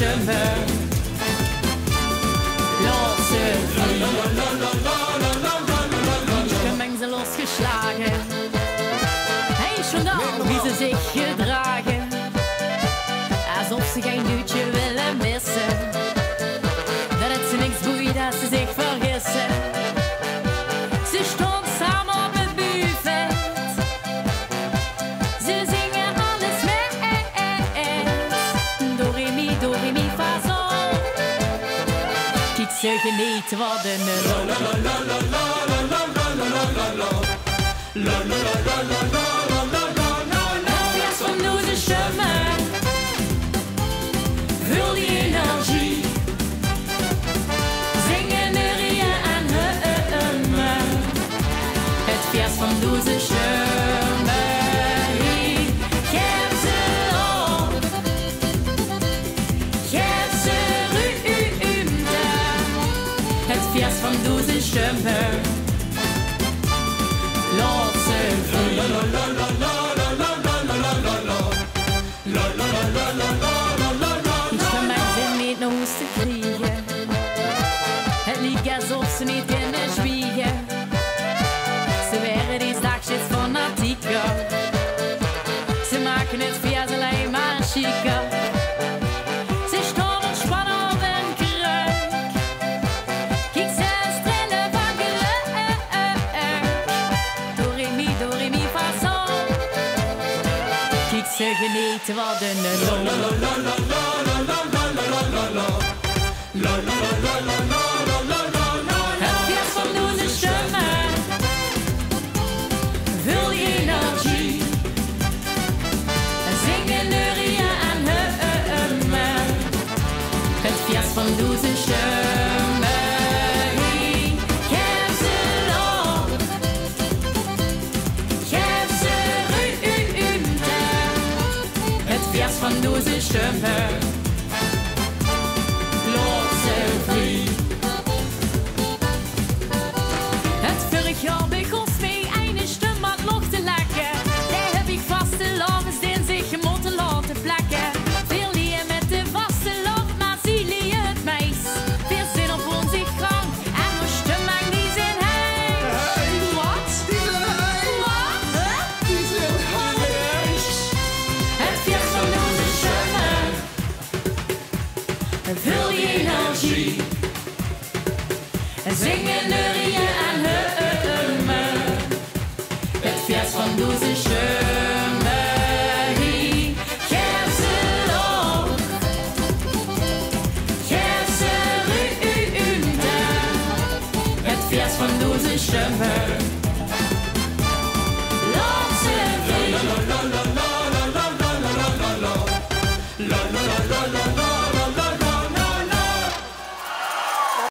sjtömme. Laat ze vliegen. Die stemming ze losgeslagen. Hij schon da, wie ze zich gedragen. Alsof ze geen duwtje willen missen. Dat het ze niks boeit als ze zich vergissen. Ze stond samen op het buffet. Ze zingen alles met. Do re mi fa sol. Kijk ze genieten wat een la la la la la la la la la la la la la la la la. Van onze stemmen, vul die energie. Zingen, neurien en hummen. Het Fiès van onze stemmen. Geef ze op, geef ze ruimte. Het Fiès van onze stemmen. Laat ze vliegen. Ik kan mijn zin niet naar huis te krijgen. Het lijkt alsof ze niet kunnen zwiegen. Ze werden die dagjes fanatieker. Ze maken het Fiès alleen maar chiquer. Ze staan ontspannen op een kruk. Kijk ze strelen van geluk. Do re mi fa sol. Kijk ze genieten wat een la la la la la la la la la la la la la la la la la la. Het Fiès van onze stemmen, vul die energie. Zingen, neurien en hummen. Het Fiès van onze stemmen. Geef ze op, geef ze ruimte. Het Fiès van onze stemmen. Laat ze vliegen. Het vorig jaar begon mee een stem wat nog te lekken. Daar heb ik vastelovend in zich moeten laten plekken. Veel lief met de vastelovend, maar zie je het meis. Veel zin op onze krang en mijn stemming die zijn heim. Wat? Die zijn heim. Wat? Die zijn heim. Het Fiès van onze stemmen. Vul je energie. Zingen, neurien en hummen. Het Fiès van onze stemmen. Geef ze op, geef ze ruimte. Het Fiès van onze stemmen. Laat ze vliegen.